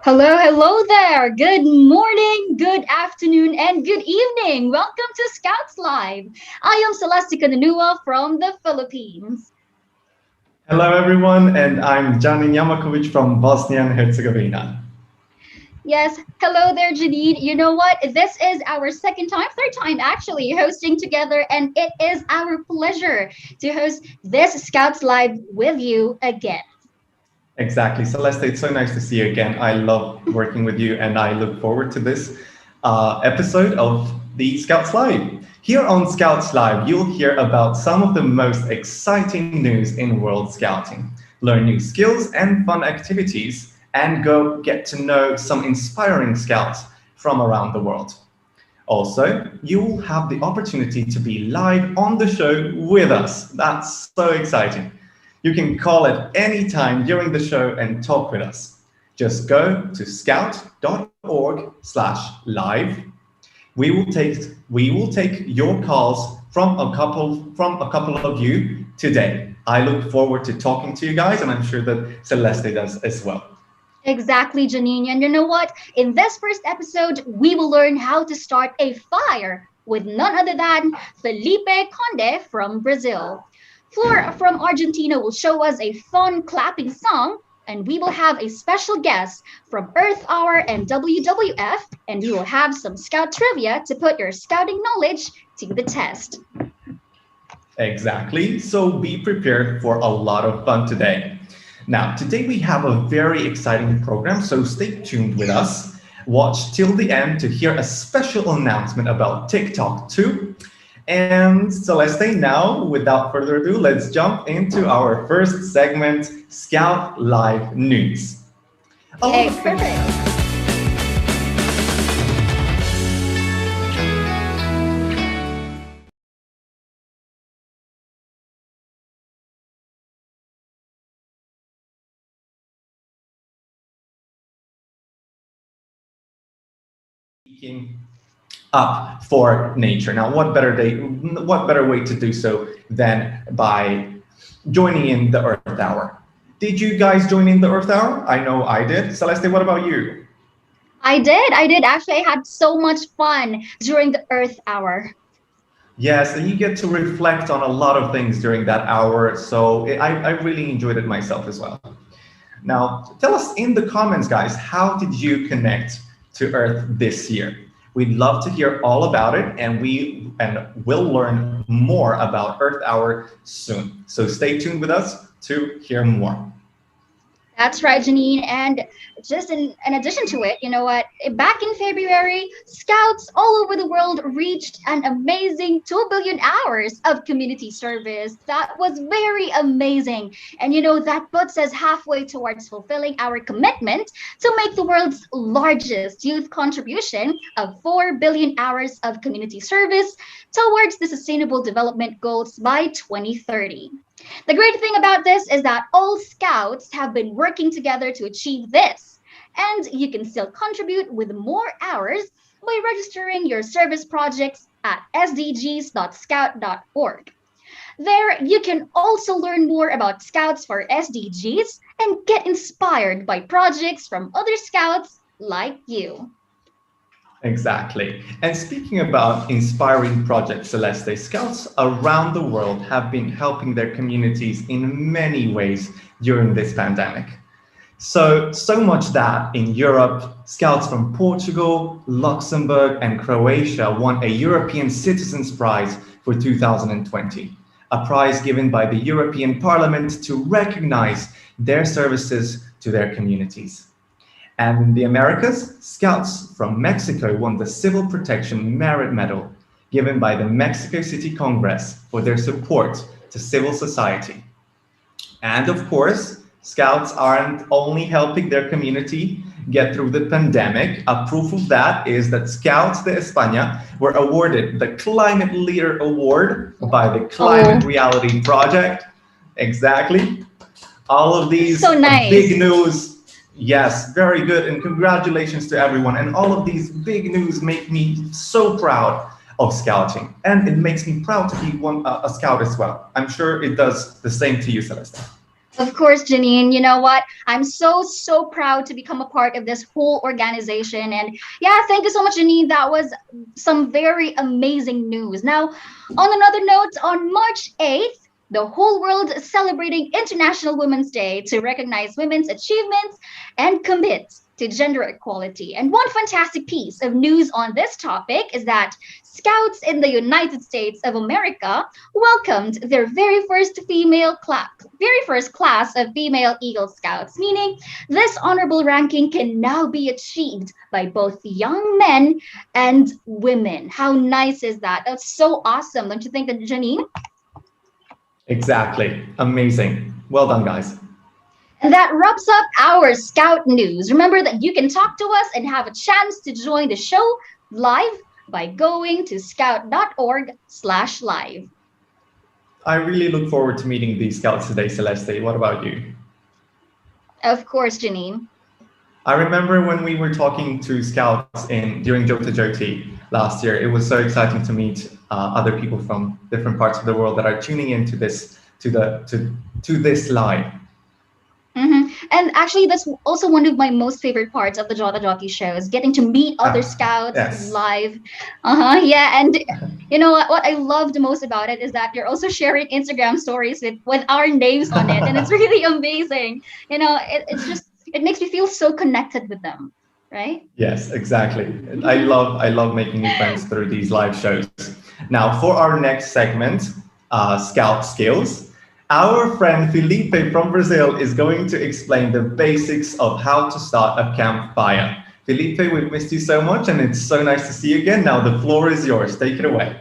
Hello, hello there. Good morning, good afternoon, and good evening. Welcome to Scouts Live. I am Celestica Nanua from the Philippines. Hello, everyone, and I'm Janin Yamakovic from Bosnia and Herzegovina. Yes, hello there, Janine. You know what? This is our third time actually, hosting together, and it is our pleasure to host this Scouts Live with you again. Exactly. Celeste, it's so nice to see you again. I love working with you, and I look forward to this episode of the Scouts Live. Here on Scouts Live, you'll hear about some of the most exciting news in World Scouting, learn new skills and fun activities, and go get to know some inspiring scouts from around the world. Also, you will have the opportunity to be live on the show with us. That's so exciting. You can call at any time during the show and talk with us. Just go to scout.org/live. We will take your calls from a couple of you today. I look forward to talking to you guys, and I'm sure that Celeste does as well. Exactly, Janine. And you know what? In this first episode, we will learn how to start a fire with none other than Felipe Conde from Brazil. Flor from Argentina will show us a fun clapping song, and we will have a special guest from Earth Hour and WWF, and we will have some scout trivia to put your scouting knowledge to the test. Exactly. So be prepared for a lot of fun today. Now, today we have a very exciting program, so stay tuned with us. Watch till the end to hear a special announcement about TikTok too. And Celeste, now, without further ado, let's jump into our first segment, Scout Live News. A lot Okay, of things. perfect. Speaking up for nature. Now, what better way to do so than by joining in the Earth Hour? Did you guys join in the Earth Hour? I know I did. Celeste, what about you? I did. I did. Actually, I had so much fun during the Earth Hour. Yes, and you get to reflect on a lot of things during that hour. So I really enjoyed it myself as well. Now, tell us in the comments, guys, how did you connect to Earth this year? We'd love to hear all about it, and we'll learn more about Earth Hour soon. So stay tuned with us to hear more. That's right, Janine. And just in addition to it, you know what? Back in February, scouts all over the world reached an amazing 2 billion hours of community service. That was very amazing. And you know, that puts us halfway towards fulfilling our commitment to make the world's largest youth contribution of 4 billion hours of community service towards the Sustainable Development Goals by 2030. The great thing about this is that all scouts have been working together to achieve this. And you can still contribute with more hours by registering your service projects at sdgs.scout.org. There, you can also learn more about Scouts for SDGs and get inspired by projects from other scouts like you. Exactly. And speaking about inspiring projects, Celeste, scouts around the world have been helping their communities in many ways during this pandemic. So much that in Europe, scouts from Portugal, Luxembourg, and Croatia won a European Citizens Prize for 2020, a prize given by the European Parliament to recognize their services to their communities. And in the Americas, scouts from Mexico won the Civil Protection Merit Medal given by the Mexico City Congress for their support to civil society. And of course, scouts aren't only helping their community get through the pandemic. A proof of that is that Scouts de España were awarded the Climate Leader Award by the Oh, Climate Reality Project. Exactly. All of these so big nice. news. Yes, very good. And congratulations to everyone. And all of these big news make me so proud of scouting. And it makes me proud to be a scout as well. I'm sure it does the same to you, Celeste. Of course, Janine, you know what? I'm so proud to become a part of this whole organization. And yeah, thank you so much, Janine. That was some very amazing news. Now, on another note, on March 8th, the whole world is celebrating International Women's Day to recognize women's achievements and commit to gender equality. And one fantastic piece of news on this topic is that Scouts in the United States of America welcomed their very first class of female Eagle Scouts, meaning this honorable ranking can now be achieved by both young men and women. How nice is that? That's so awesome, don't you think, that Janine? Exactly. Amazing. Well done, guys. And that wraps up our Scout news. Remember that you can talk to us and have a chance to join the show live by going to scout.org/live. I really look forward to meeting these scouts today, Celeste. What about you? Of course, Janine. I remember when we were talking to scouts in during Jota Joti last year. It was so exciting to meet other people from different parts of the world that are tuning into this to this live. And actually, that's also one of my most favorite parts of the Jota Joti shows, getting to meet other Ah, scouts yes. live. Yeah. And you know what I loved most about it is that you're also sharing Instagram stories with our names on it. And it's really amazing. It makes me feel so connected with them, right? Yes, exactly. Mhm. I love making new friends through these live shows. Now, for our next segment, Scout Skills, our friend Felipe from Brazil is going to explain the basics of how to start a campfire. Felipe, we've missed you so much, and it's so nice to see you again. Now, the floor is yours. Take it away.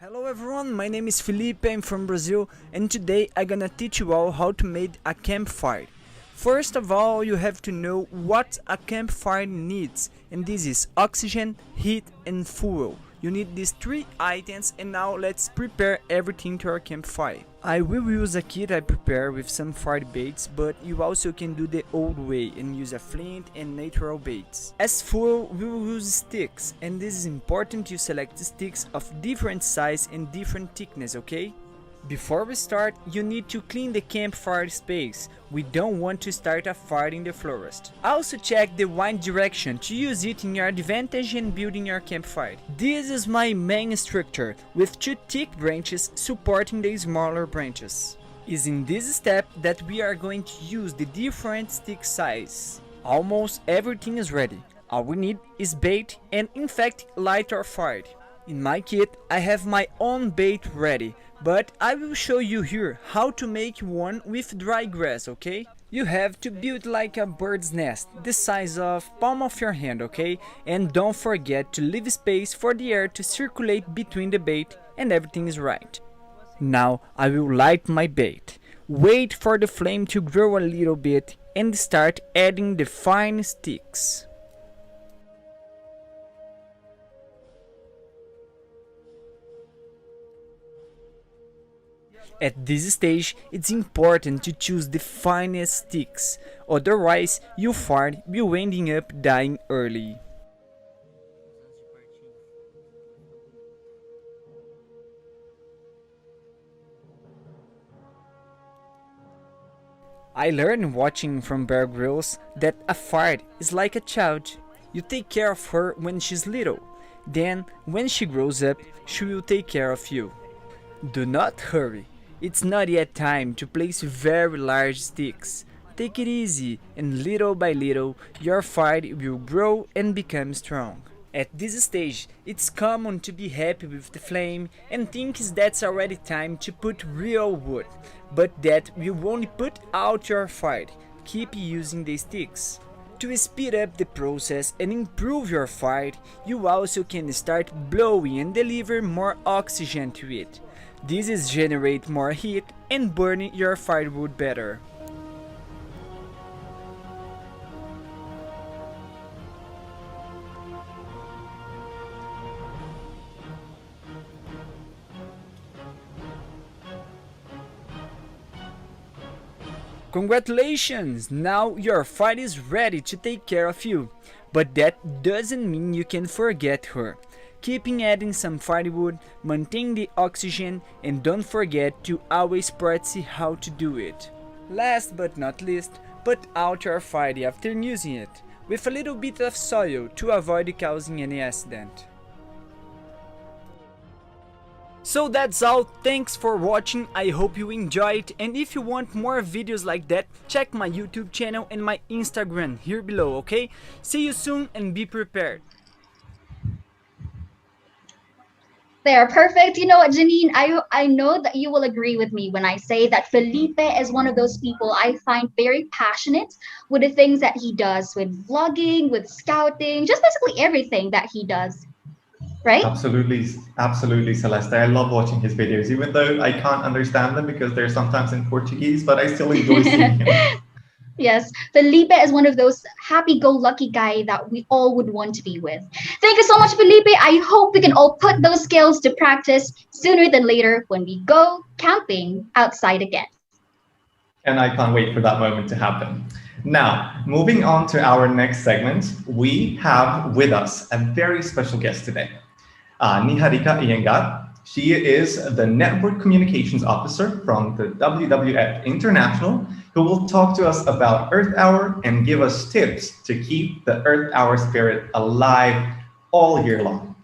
Hello everyone, my name is Felipe, I'm from Brazil, and today I'm gonna teach you all how to make a campfire. First of all, you have to know what a campfire needs, and this is oxygen, heat, and fuel. You need these three items, and now let's prepare everything to our campfire. I will use a kit I prepare with some fire baits, but you also can do the old way and use a flint and natural baits. As fuel, we will use sticks, and this is important you select sticks of different size and different thickness, okay? Before we start, you need to clean the campfire space. We don't want to start a fire in the forest. Also check the wind direction to use it in your advantage in building your campfire. This is my main structure, with two thick branches supporting the smaller branches. It's in this step that we are going to use the different stick size. Almost everything is ready. All we need is bait and in fact light our fire. In my kit I have my own bait ready, but I will show you here how to make one with dry grass, okay? You have to build like a bird's nest, the size of palm of your hand, okay? And don't forget to leave space for the air to circulate between the bait and everything is right. Now I will light my bait. Wait for the flame to grow a little bit and start adding the fine sticks. At this stage, it's important to choose the finest sticks, otherwise your fire will ending up dying early. I learned watching from Bear Grylls that a fire is like a child. You take care of her when she's little, then when she grows up, she will take care of you. Do not hurry. It's not yet time to place very large sticks. Take it easy, and little by little, your fire will grow and become strong. At this stage, it's common to be happy with the flame and think that's already time to put real wood, but that will only put out your fire. Keep using the sticks. To speed up the process and improve your fire, you also can start blowing and deliver more oxygen to it. This is generate more heat and burn your firewood better. Congratulations! Now your fire is ready to take care of you. But that doesn't mean you can forget her. Keeping adding some firewood, maintain the oxygen, and don't forget to always practice how to do it. Last but not least, put out your fire after using it, with a little bit of soil to avoid causing any accident. So that's all, thanks for watching, I hope you enjoyed, and if you want more videos like that, check my YouTube channel and my Instagram here below, okay? See you soon and be prepared. They are perfect. You know what, Janine? I know that you will agree with me when I say that Felipe is one of those people I find very passionate with the things that he does with vlogging, with scouting, just basically everything that he does, right? Absolutely, absolutely, Celeste. I love watching his videos, even though I can't understand them because they're sometimes in Portuguese, but I still enjoy seeing him. Yes, Felipe is one of those happy-go-lucky guy that we all would want to be with. Thank you so much, Felipe. I hope we can all put those skills to practice sooner than later when we go camping outside again. And I can't wait for that moment to happen. Now, moving on to our next segment, we have with us a very special guest today, Niharika Iyengar. She is the Network Communications Officer from the WWF International, who will talk to us about Earth Hour and give us tips to keep the Earth Hour spirit alive all year long.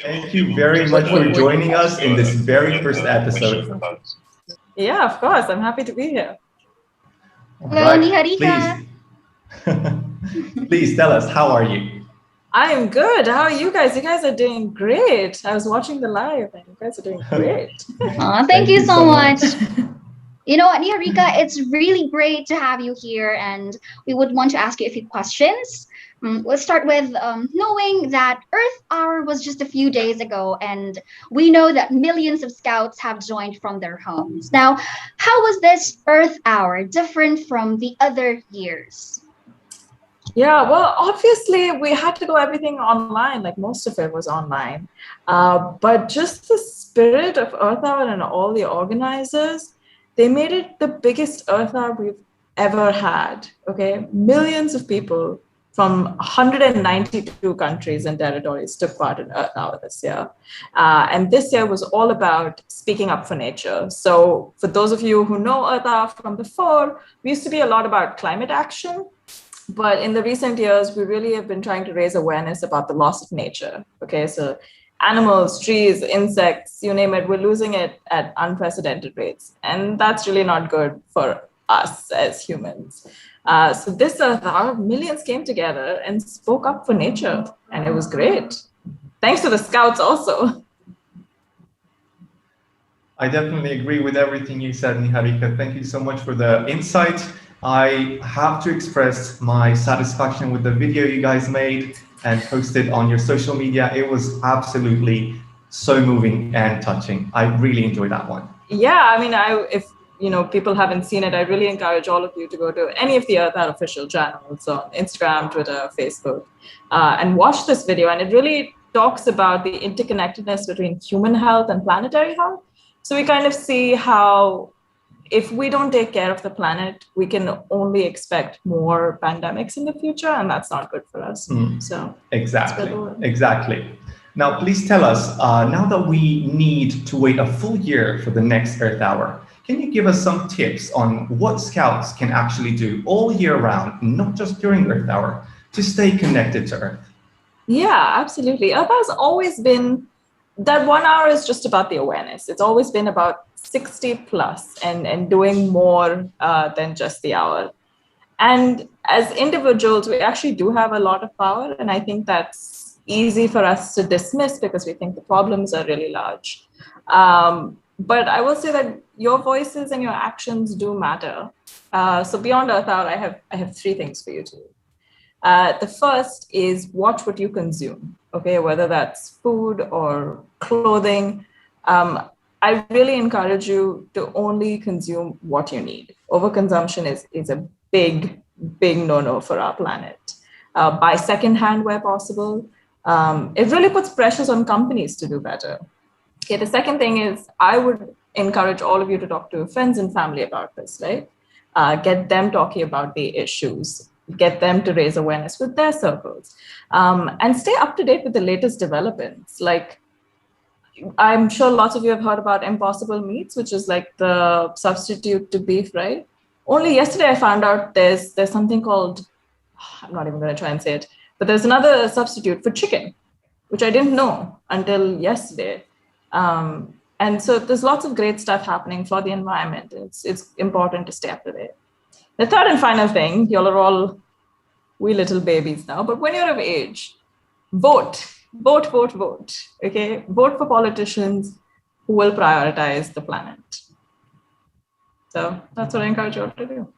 Thank you very much for joining us in this very first episode. Yeah, of course. I'm happy to be here. Hello, Right, Niharika. please tell us, how are you? I am good. How are you guys? You guys are doing great. I was watching the live and you guys are doing great. Aw, thank you so much. You know what, Niharika, it's really great to have you here, and we would want to ask you a few questions. Let's start with knowing that Earth Hour was just a few days ago, and we know that millions of scouts have joined from their homes. Now, how was this Earth Hour different from the other years? Yeah, well, obviously we had to do everything online, like most of it was online. But just the spirit of Earth Hour and all the organizers, they made it the biggest Earth Hour we've ever had. Okay, millions of people from 192 countries and territories took part in Earth Hour this year. And this year was all about speaking up for nature. So for those of you who know Earth Hour from before, we used to be a lot about climate action. But in the recent years, we really have been trying to raise awareness about the loss of nature. Okay, so animals, trees, insects, you name it, we're losing it at unprecedented rates. And that's really not good for us as humans. So this our millions came together and spoke up for nature, and it was great. Thanks to the scouts also. I definitely agree with everything you said, Niharika. Thank you so much for the insight. I have to express my satisfaction with the video you guys made and posted on your social media. It was absolutely so moving and touching. I really enjoyed that one. Yeah, I mean, if people haven't seen it, I really encourage all of you to go to any of the Earth Hour official channels on Instagram, Twitter, Facebook, and watch this video. And it really talks about the interconnectedness between human health and planetary health. So we kind of see how if we don't take care of the planet, we can only expect more pandemics in the future, and that's not good for us. So exactly. Now, please tell us, now that we need to wait a full year for the next Earth Hour, can you give us some tips on what scouts can actually do all year round, not just during Earth Hour, to stay connected to Earth? Yeah, absolutely. Earth Hour's always been, that 1 hour is just about the awareness. It's always been about 60 plus and doing more than just the hour. And as individuals, we actually do have a lot of power. And I think that's easy for us to dismiss because we think the problems are really large. But I will say that your voices and your actions do matter. So beyond Earth Hour, I have three things for you to do. The first is watch what you consume, okay, whether that's food or clothing. I really encourage you to only consume what you need. Overconsumption is a big no-no for our planet. Buy secondhand where possible. It really puts pressures on companies to do better. Okay, the second thing is I would encourage all of you to talk to friends and family about this, right? Get them talking about the issues, get them to raise awareness with their circles, and stay up to date with the latest developments. Like, I'm sure lots of you have heard about impossible meats, which is like the substitute to beef, right? Only yesterday I found out there's something called, I'm not even going to try and say it, but there's another substitute for chicken, which I didn't know until yesterday. And so there's lots of great stuff happening for the environment. It's important to stay up to date. The third and final thing, y'all are all wee little babies now, but when you're of age, vote, vote, vote, vote. Okay, vote for politicians who will prioritize the planet. So that's what I encourage you all to do.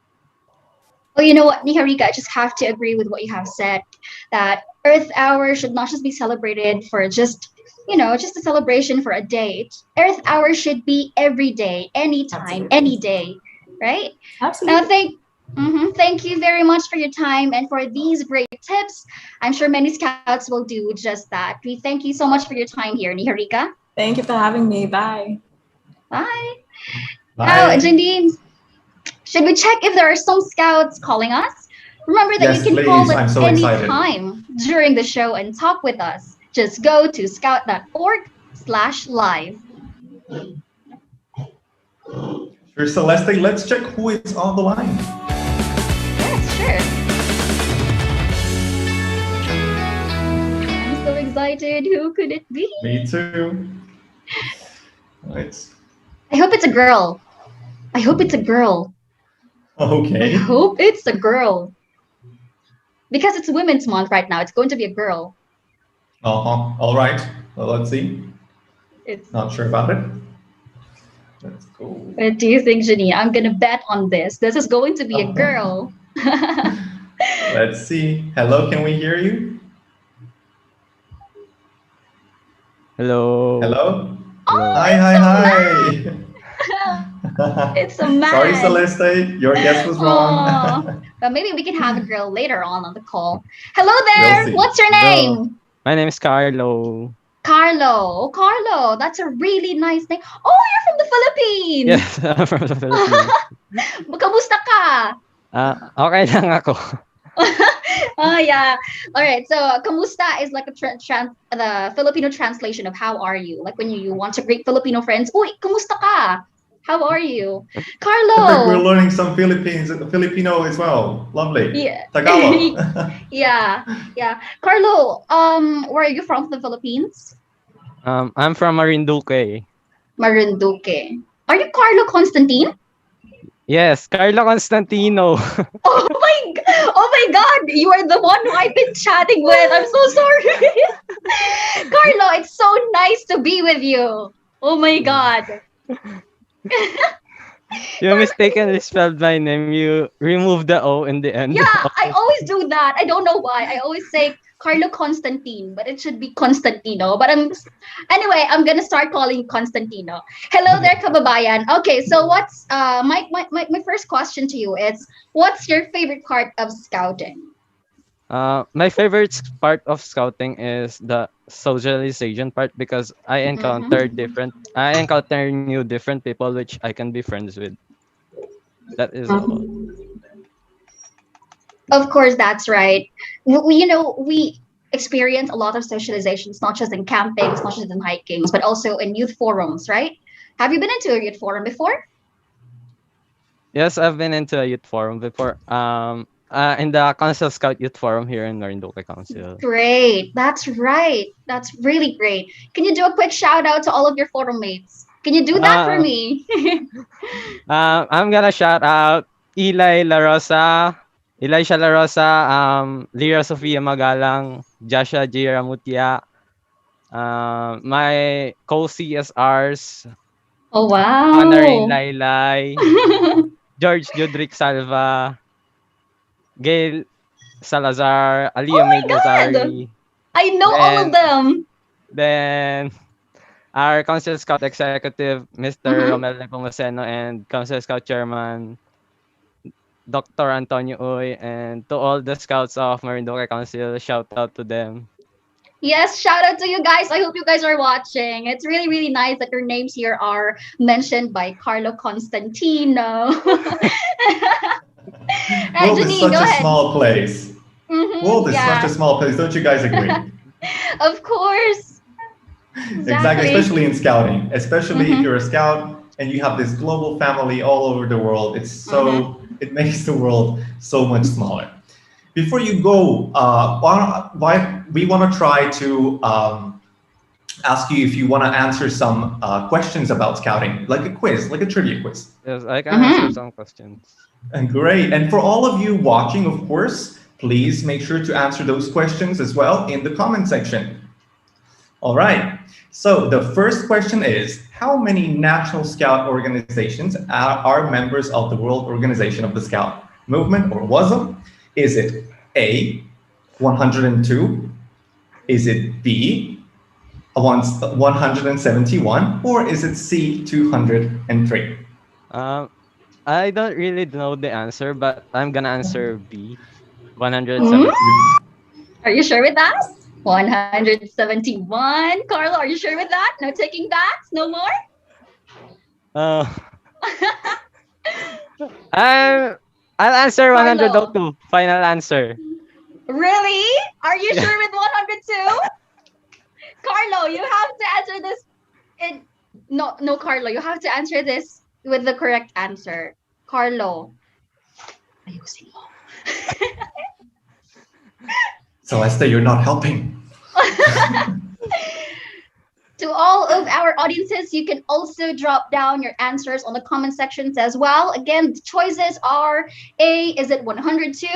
Well, you know what, Niharika, I just have to agree with what you have said, that Earth Hour should not just be celebrated for just, just a celebration for a day. Earth Hour should be every day, anytime, Absolutely. any day, right? Absolutely. Now, thank you very much for your time and for these great tips. I'm sure many scouts will do just that. We thank you so much for your time here, Niharika. Thank you for having me. Bye. Bye. Now, Bye. Janine, should we check if there are some scouts calling us? Remember that Yes, you can please. call I'm at so any excited. time during the show and talk with us. Just go to scout.org/live. Sure, Celeste, let's check who is on the line. Yes, sure. I'm so excited. Who could it be? Me too. Right. I hope it's a girl. I hope it's a girl. I Okay. hope it's a girl. Because it's Women's Month right now. It's going to be a girl. All right. Well, let's see. It's. Not sure about it. Let's go. What do you think, Janine? I'm gonna bet on this. This is going to be a girl. Let's see. Hello, can we hear you? Hello. Hello? Oh, Hi, it's hi, a hi. man. It's a man. Sorry, Celeste. Your guess was wrong. But maybe we can have a girl later on the call. Hello there. We'll see. What's your name? My name is Carlo. Carlo. Oh, Carlo. That's a really nice name. Oh, you're from the Philippines. Yes, I'm from the Philippines. Kamusta ka? Okay lang ako. Oh yeah. All right. So kamusta is like the Filipino translation of how are you? Like when you want to greet Filipino friends, uy, kamusta ka? How are you? I think Carlo. we're learning some Filipino as well. Lovely. Yeah. Tagalog. Yeah. Carlo, where are you from? The Philippines? I'm from Marinduque. Marinduque. Are you Carlo Constantine? Yes, Carlo Constantino. Oh my God! You are the one who I've been chatting with. I'm so sorry, Carlo. It's so nice to be with you. Oh my God. You mistakenly spelled my name. You removed the O in the end. Yeah, I always do that. I don't know why. I always say Carlo Constantine, but it should be Constantino. But I'm gonna start calling you Constantino. Hello there, kababayan. Okay, so what's my first question to you is, what's your favorite part of scouting? My favorite part of scouting is the socialization part because I encounter new different people which I can be friends with. That is all. Of course, that's right. We experience a lot of socializations, not just in campings, not just in hikings, but also in youth forums, right? Have you been into a youth forum before? Yes, I've been into a youth forum before. In the Council Scout Youth Forum here in Marinduque Council. Great. That's right. That's really great. Can you do a quick shout out to all of your forum mates? Can you do that for me? I'm gonna shout out Elisha La Rosa, Lyra Sofia Magalang, Joshua J. Ramutia, my co-CSRs, Oh wow. Honorin Laylay, George Judric Salva, Gail Salazar, Aliyah Maid Lazari. I know all of them. Then our Council Scout Executive, Mr. Romel Nepomuceno, and Council Scout Chairman, Dr. Antonio Uy, and to all the Scouts of Marinduque Council, shout out to them. Yes, shout out to you guys. I hope you guys are watching. It's really, really nice that your names here are mentioned by Carlo Constantino. Right, World is Janine, such go a ahead. small place. World is such a Yeah, small place. Don't you guys agree? of course. Exactly, Exactly. especially in scouting. Especially if Mm-hmm. you're a scout and you have this global family all over the world. Mm-hmm. It makes the world so much smaller. Before you go, we want to try to ask you if you want to answer some questions about scouting, like a quiz, like a trivia quiz. Yes, I can answer Mm-hmm. some questions. And great. And for all of you watching, of course, please make sure to answer those questions as well in the comment section. All right. So the first question is, how many National Scout organizations are members of the World Organization of the Scout Movement, or WASM? Is it A, 102? Is it B, 171? Or is it C, 203? Um, I don't really know the answer, but I'm gonna answer B, Hmm? 170. Are you sure with that? 171. Carlo, are you sure with that? No taking backs? No more? Uh, I'm, I'll answer Carlo, 102. Final answer. really? Are you Yeah. sure with 102? Carlo, you have to answer this. In... No, no, Carlo, you have to answer this with the correct answer. Carlo, ayusin mo. Celeste, you're not helping. To all of our audiences, you can also drop down your answers on the comment sections as well. Again, the choices are A, is it 102?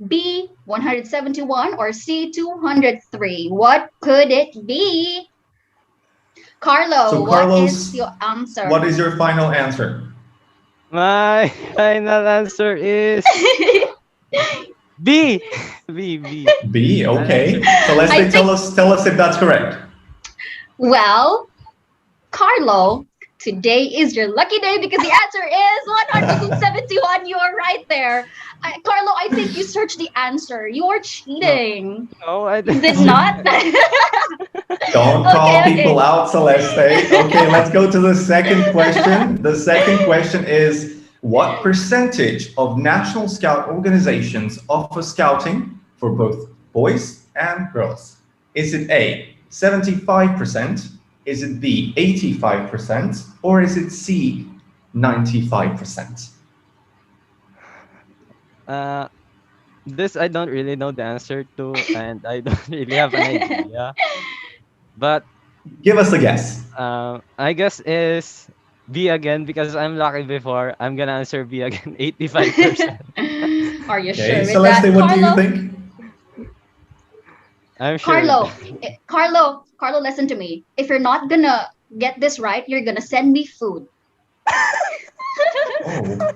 B, 171, or C, 203? What could it be? So, Carlo, what is Carlos, your answer? what is your final answer? My final answer is B. B, B. B, I'll answer okay. B. I Celeste, think, tell us if that's correct. well, Carlo, today is your lucky day because the answer is 171. You are right there. Carlo, I think you searched the answer. You are No, cheating. no, I You did didn't. not? Don't Okay, call okay. people out, Celeste. Okay, let's go to the second question. The second question is, what percentage of National Scout organizations offer scouting for both boys and girls? Is it A, 75%? Is it B, 85%? Or is it C, 95%? Uh, this I don't really know the answer to, and I don't really have an idea. But Give us a guess. I guess is B again because I'm lucky before. I'm gonna answer B again, 85%. Are you Okay, sure with Celeste, that, what do you Carlo? think? I'm sure with Carlo, that. Carlo, listen to me. If you're not gonna get this right, you're gonna send me food. Oh,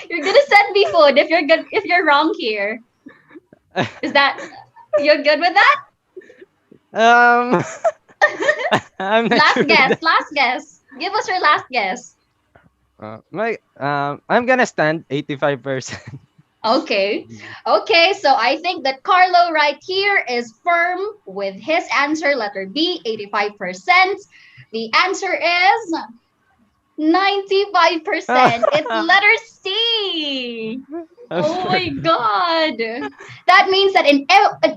You're gonna send me food if you're good if you're wrong here. Is that you're good with that? um, I'm not sure Last with guess, that. last guess. Give us your last guess. I'm gonna stand 85%. Okay. Okay, so I think that Carlo right here is firm with his answer, letter B, 85%. The answer is 95%. It's letter C. I'm Oh my sorry. God. That means that in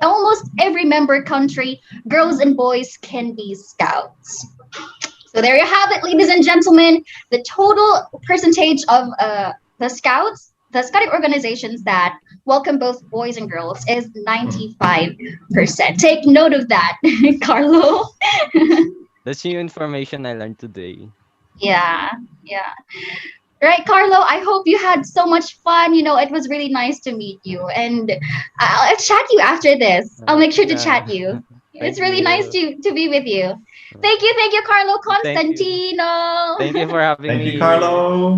almost every member country, girls and boys can be scouts. So there you have it, ladies and gentlemen. The total percentage of the scouting organizations that welcome both boys and girls is 95%. Take note of that, Carlo. That's new information I learned today. Yeah, yeah. Right, Carlo, I hope you had so much fun. You know, it was really nice to meet you. And I'll chat you after this. I'll make sure to Yeah. chat you. It's Thank really nice you. to be with you. Thank you, Carlo Thank you. Constantino. Thank you for having thank me you, here. Carlo.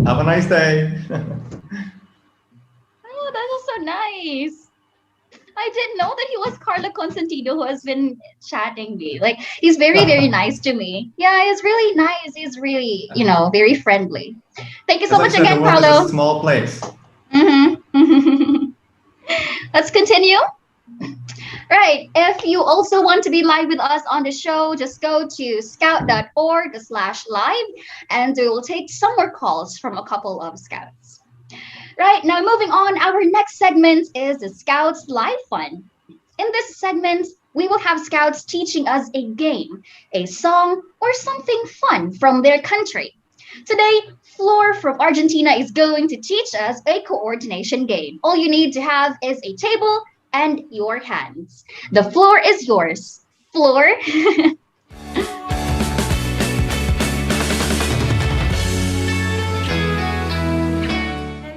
Have a nice day. Oh, that was so nice. I didn't know that he was Carlo Constantino who has been chatting me. Like he's very, very nice to me. Yeah, he's really nice. He's really, very friendly. Thank you so As I much said, the again, world is a Carlo. small place. Mm-hmm. Let's continue. Right. If you also want to be live with us on the show, just go to scout.org/live and we will take some more calls from a couple of scouts. Right. Now, moving on, our next segment is the Scouts Live Fun. In this segment, we will have scouts teaching us a game, a song, or something fun from their country. Today, Flor from Argentina is going to teach us a coordination game. All you need to have is a table and your hands. The floor is yours. Floor.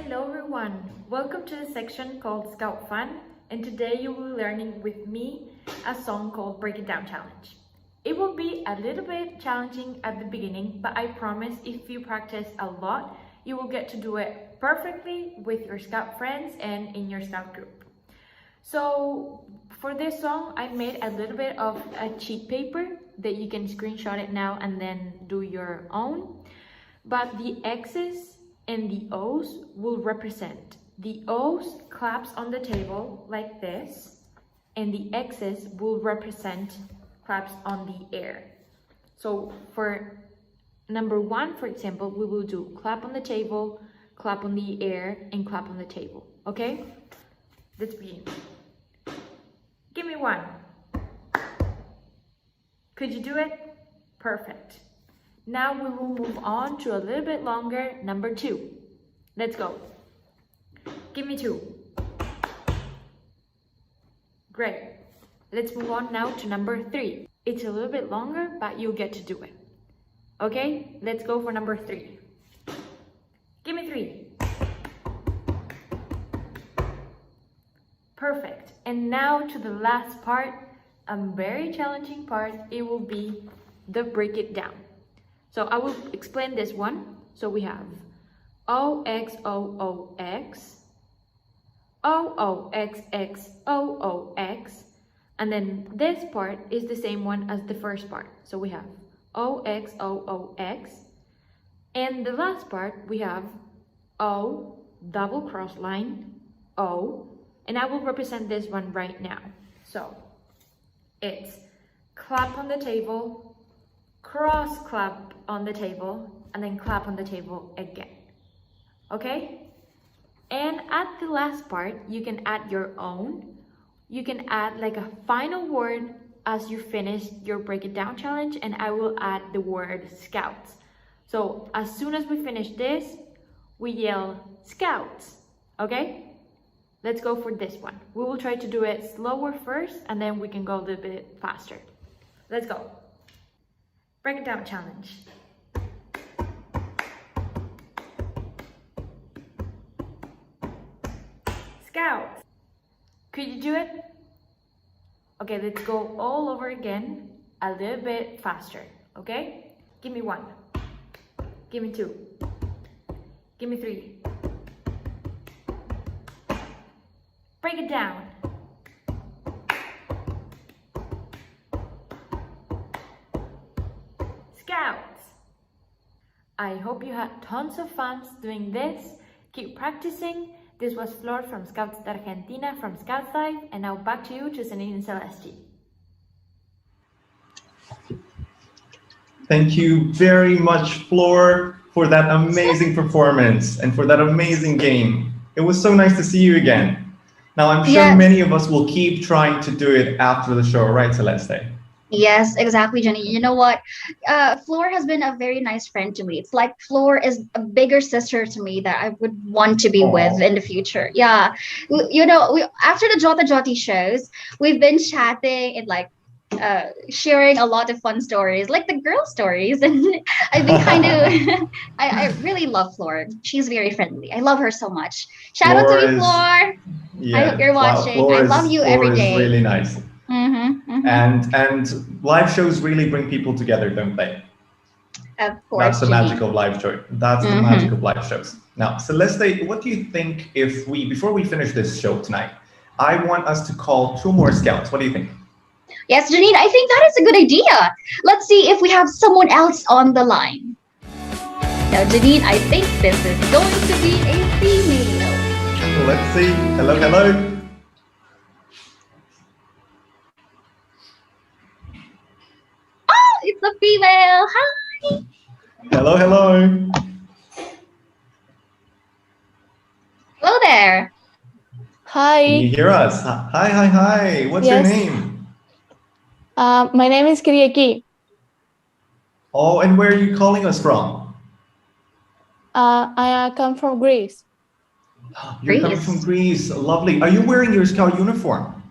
Hello everyone, welcome to the section called Scout Fun, and today you will be learning with me a song called Break It Down Challenge. It will be a little bit challenging at the beginning, but I promise if you practice a lot, you will get to do it perfectly with your scout friends and in your scout group. So for this song, I made a little bit of a cheat paper that you can screenshot it now and then do your own. But the X's and the O's will represent. The O's claps on the table like this, and the X's will represent claps on the air. So for number 1, for example, we will do clap on the table, clap on the air, and clap on the table. Okay? Let's begin. Give me 1. Could you do it? Perfect. Now we will move on to a little bit longer, number 2. Let's go. Give me 2. Great. Let's move on now to number 3. It's a little bit longer, but you'll get to do it. Okay, let's go for number 3. Give me 3. Perfect. And now to the last part, a very challenging part. It will be the break it down. So I will explain this one. So we have OXOOX, OOXXOOX, and then this part is the same one as the first part. So we have OXOOX, and the last part we have O, double cross line, O, and I will represent this one right now. So it's clap on the table, cross clap on the table, and then clap on the table again. Okay? And at the last part, you can add your own. You can add like a final word as you finish your break it down challenge, and I will add the word scouts. So as soon as we finish this, we yell scouts. Okay? Let's go for this one. We will try to do it slower first, and then we can go a little bit faster. Let's go. Break it down challenge. Scouts. Could you do it? Okay, let's go all over again, a little bit faster, okay? Give me 1. Give me 2. Give me 3. Break it down. Scouts. I hope you had tons of fun doing this. Keep practicing. This was Flor from Scouts de Argentina from Scouts Live, and now back to you, Janine and Celeste. Thank you very much, Flor, for that amazing performance and for that amazing game. It was so nice to see you again. Now, I'm sure Yes. many of us will keep trying to do it after the show, right, Celeste? Yes, exactly, Jenny. You know what? Floor has been a very nice friend to me. It's like Floor is a bigger sister to me that I would want to be with in the future. Yeah. You know, after the Jota Joti shows, we've been chatting and like sharing a lot of fun stories, like the girl stories. And I've been kind of, I really love Floor. She's very friendly. I love her so much. Shout out to you, Floor. Yeah, I hope you're watching. I love you every Floor day. is really nice. Mm-hmm. And live shows really bring people together, don't they? Of course. That's the Jenny. magic of live show. That's the magic of live shows. Now, Celeste, what do you think if we, before we finish this show tonight, I want us to call 2 more scouts. What do you think? Yes, Janine, I think that is a good idea. Let's see if we have someone else on the line. Now, Janine, I think this is going to be a female. Let's see. Hello, hello. the female. Hi. Hello, hello. Hello there. Can you Hi. hear us? Hi, hi, hi. What's your Yes. name? My name is Kiriaki. Oh, and where are you calling us from? I come from Greece. You're coming from Greece. Greece. Lovely. Are you wearing your scout uniform?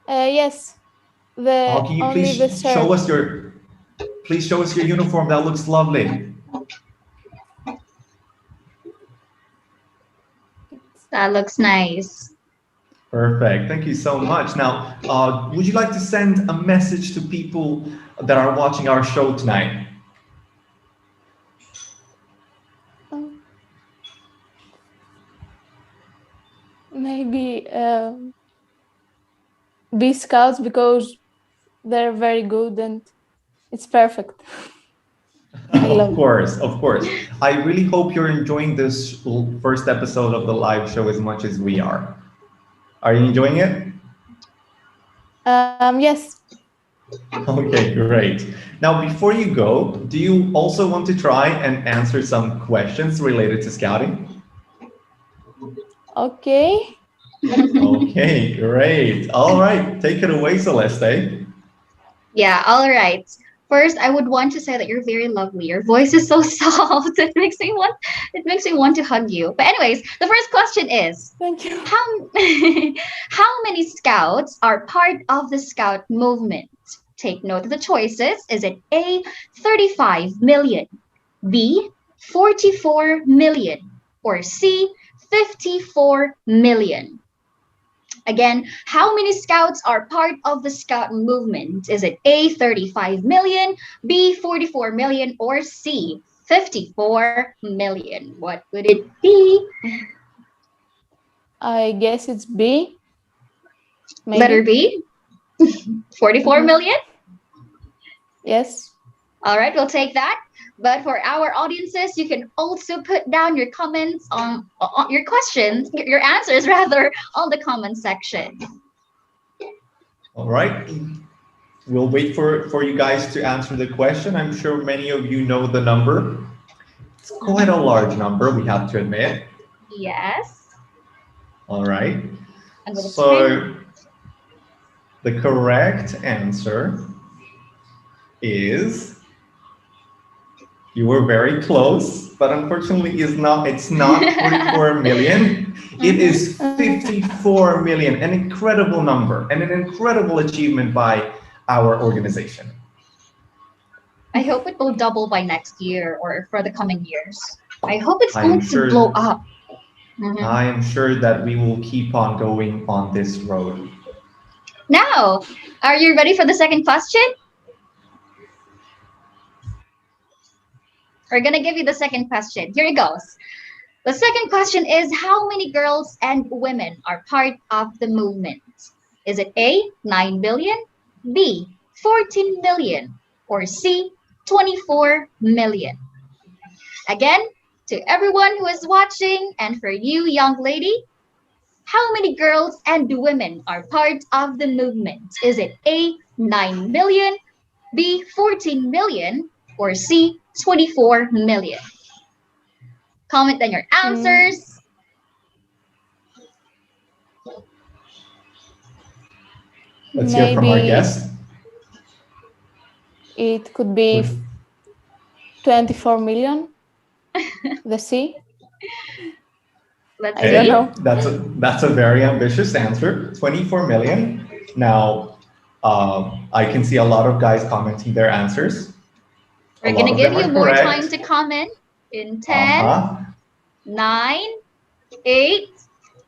Yes. The Can you only the please show shirt. us your uniform? That looks lovely. That looks nice. Perfect. Thank you so much. Now, would you like to send a message to people that are watching our show tonight? Maybe be scouts because they're very good and it's perfect. I love Of it. course, of course. I really hope you're enjoying this first episode of the live show as much as we are. Are you enjoying it? Yes. Okay, great. Now, before you go, do you also want to try and answer some questions related to scouting? Okay. Okay, great. All right, take it away, Celeste. Yeah, all right. First, I would want to say that you're very lovely. Your voice is so soft. It makes me want to hug you. But anyways, the first question is Thank you. how how many scouts are part of the scout movement? Take note of the choices. Is it A 35 million, B 44 million, or C 54 million? Again, how many scouts are part of the scout movement? Is it A 35 million, B 44 million, or C 54 million? What would it be? I guess it's B. Maybe. Letter B 44 million? Yes. All right, we'll take that. But for our audiences, you can also put down your comments on your questions, your answers rather, on the comment section. All right. We'll wait for you guys to answer the question. I'm sure many of you know the number. It's quite a large number, we have to admit. Yes. All right. And with a 10. So the correct answer is, you were very close, but unfortunately it's not 44 million. It is 54 million, an incredible number and an incredible achievement by our organization. I hope it will double by next year or for the coming years. I hope it's I am going to sure- blow up. Mhm. I am sure that we will keep on going on this road. Now, are you ready for the second question? We're going to give you the second question. Here it goes. The second question is how many girls and women are part of the movement? Is it A, 9 billion, B, 14 million, or C, 24 million? Again, to everyone who is watching and for you, young lady, how many girls and women are part of the movement? Is it A, 9 million, B, 14 million, or C, 24 million? Comment on your answers. Let's hear from our Maybe guest. it could be 24 million. The C. Let's I don't see. know. That's a very ambitious answer. 24 million. Now, I can see a lot of guys commenting their ansers. We're going to give you more time to comment in 10, 9, 8,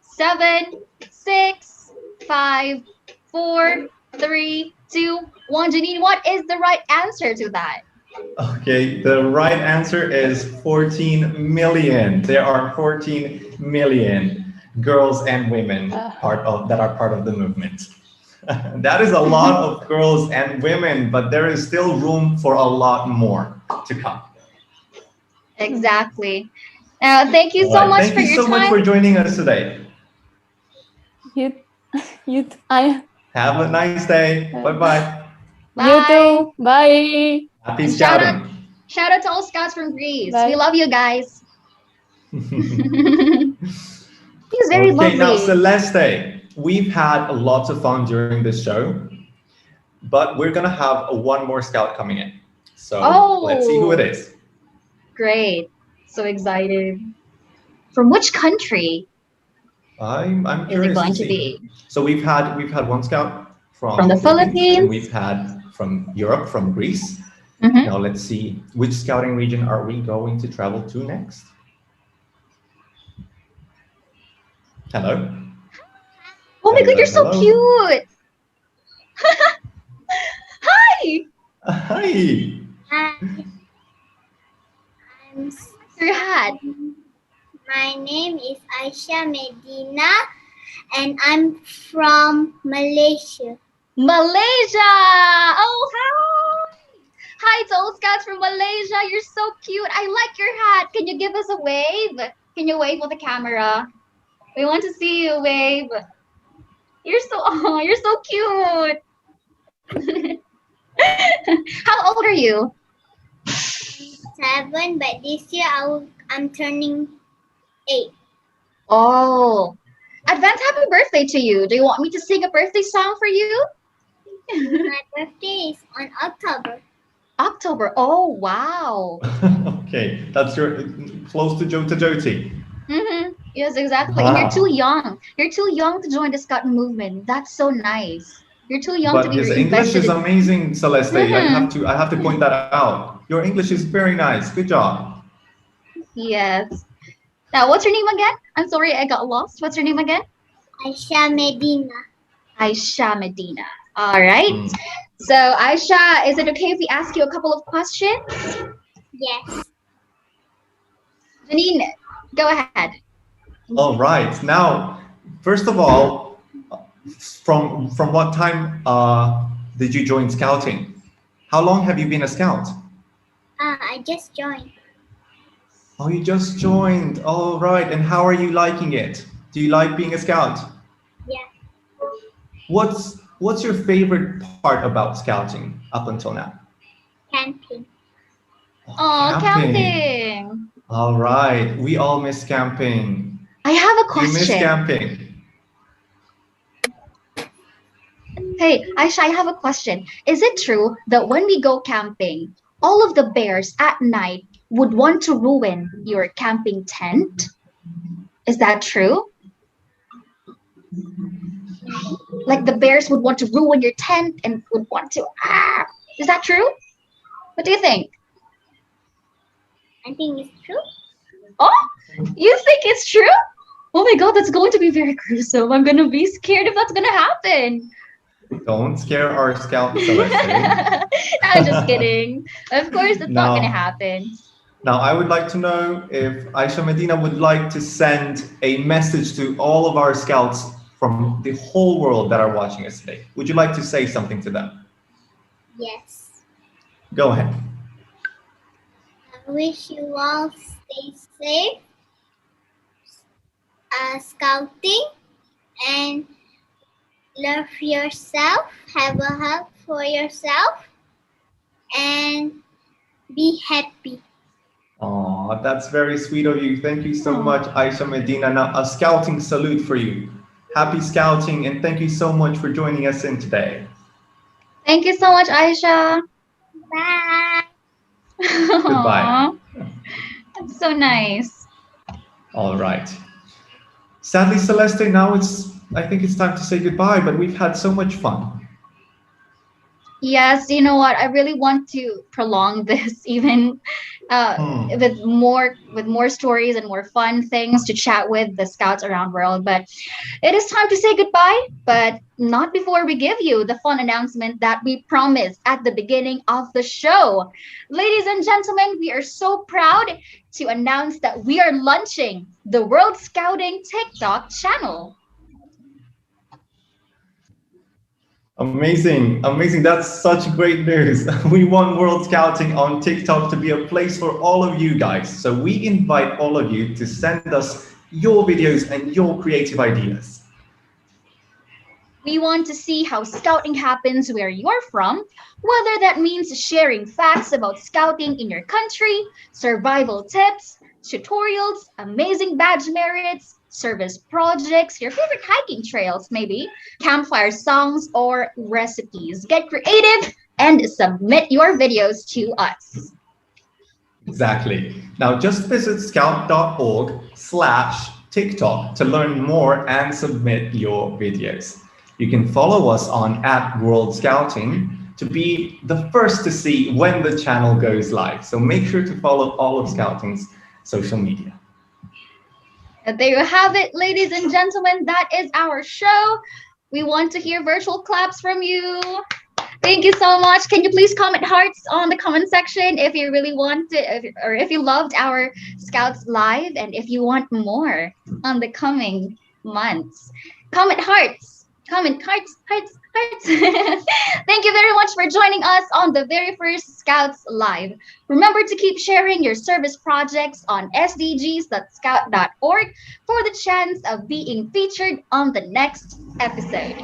7, 6, 5, 4, 3, 2, 1. Janine, what is the right answer to that? Okay, the right answer is 14 million. There are 14 million girls and women that are part of the movement. That is a lot of girls and women, but there is still room for a lot more to come. Exactly. Thank you so much for your time. Thank you so much for joining us today. I Have a nice day. Bye-bye. You Bye. too. Bye. Happy And scouting. shout out to all scouts from Greece. We Bye. love you guys. He's very Okay, now lovely. Celeste, we've had lots of fun during this show, but we're gonna have one more scout coming in. So let's see who it Oh, is. great. So excited. From which country I'm is it curious to going to see. be? So we've had one scout From from the the Philippines, and Philippines? we've had from Europe, from Greece. Mm-hmm. Now let's see which scouting region are we going to travel to next. Hello. Oh my god, Hello, you're so hello. cute. Hi. Hi. Hi, I'm, Your hat. my name is Aisha Medina and I'm from Malaysia. Malaysia. Oh, hi. Hi to all scouts from Malaysia. You're so cute. I like your hat. Can you give us a wave? Can you wave with the camera? We want to see you wave. You're so cute. How old are you? 7, but this year I'm turning 8. Oh, advance happy birthday to you. Do you want me to sing a birthday song for you? My birthday is on October. October. Oh, wow. Okay, that's your close to Joti. Mm-hmm. Yes, exactly. And you're too Wow. young. You're too young to join the Scout movement. That's so nice. You're too young to But be his English invested is in. amazing, Celeste. Mhm. I have to point that out. Your English is very nice. Good job. Yes. Now, what's your name again? I'm sorry, I got lost. What's your name again? Aisha Medina. Aisha Medina. All right. Mm. So, Aisha, is it okay if we ask you a couple of questions? Yes. Janine, go ahead. All right. Now, first of all, from what time did you join scouting? How long have you been a scout? I just joined. Oh, you just joined. All right. And how are you liking it? Do you like being a scout? Yeah. What's your favorite part about scouting up until now? Camping. Oh, camping. All right. We all miss camping. I have a Do you miss question. camping? Hey, Aisha, I have a question. Is it true that when we go camping, all of the bears at night would want to ruin your camping tent? Is that true? Like the bears would want to ruin your tent and would want to. Ah, is that true? What do you think? I think it's true. Oh, you think it's true? Oh my god, that's going to be very gruesome. I'm gonna be scared if that's gonna happen. Don't scare our scout Celeste. I'm just kidding. Of course, it's not gonna Now, happen. now, I would like to know if Aisha Medina would like to send a message to all of our scouts from the whole world that are watching us today. Would you like to say something to them? Yes. Go ahead. I wish you all stay safe, scouting, and love yourself, have a hug for yourself, and be happy. Oh, that's very sweet of you. Thank you so much, Aisha Medina. Now, a scouting salute for you. Happy scouting, and thank you so much for joining us in today. Thank you so much, Aisha. Bye. Goodbye. Aw, that's so nice. All right. Sadly, Celeste, now I think it's time to say goodbye, but we've had so much fun. Yes, you know what? I really want to prolong this even with more stories and more fun things to chat with the scouts around world. But it is time to say goodbye, but not before we give you the fun announcement that we promised at the beginning of the show. Ladies and gentlemen, we are so proud to announce that we are launching the World Scouting TikTok channel. Amazing, amazing. That's such great news. We want World Scouting on TikTok to be a place for all of you guys. So we invite all of you to send us your videos and your creative ideas. We want to see how scouting happens where you're from, whether that means sharing facts about scouting in your country, survival tips, tutorials, amazing badge merits, service projects, your favorite hiking trails, maybe, campfire songs, or recipes. Get creative and submit your videos to us. Exactly. Now just visit scout.org/TikTok to learn more and submit your videos. You can follow us on @World Scouting to be the first to see when the channel goes live. So make sure to follow all of Scouting's social media. And there you have it, ladies and gentlemen. That is our show. We want to hear virtual claps from you. Thank you so much. Can you please comment hearts on the comment section if you really want to, or if you loved our Scouts Live and if you want more on the coming months? Comment hearts. Comment hearts, hearts, hearts. Thank you very much for joining us on the very first Scouts Live. Remember to keep sharing your service projects on sdgs.scout.org for the chance of being featured on the next episode.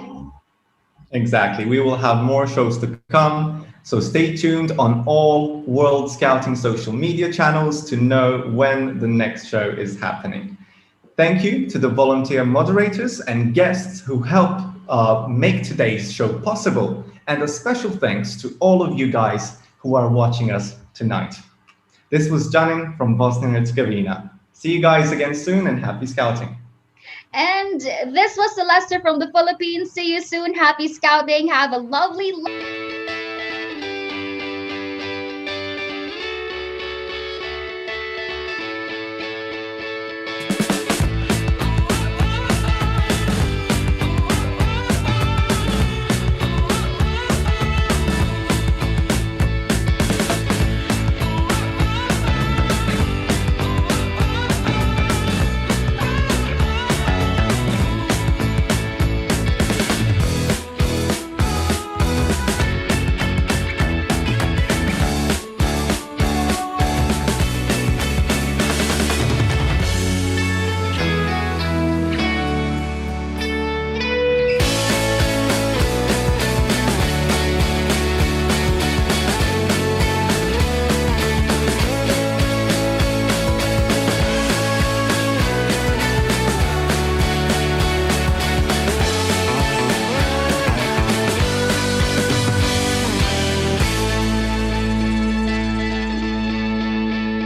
Exactly. We will have more shows to come. So stay tuned on all World Scouting social media channels to know when the next show is happening. Thank you to the volunteer moderators and guests who helped make today's show possible. And a special thanks to all of you guys who are watching us tonight. This was Janin from Bosnia and Herzegovina. See you guys again soon and happy scouting. And this was Celeste from the Philippines. See you soon. Happy scouting. Have a lovely life.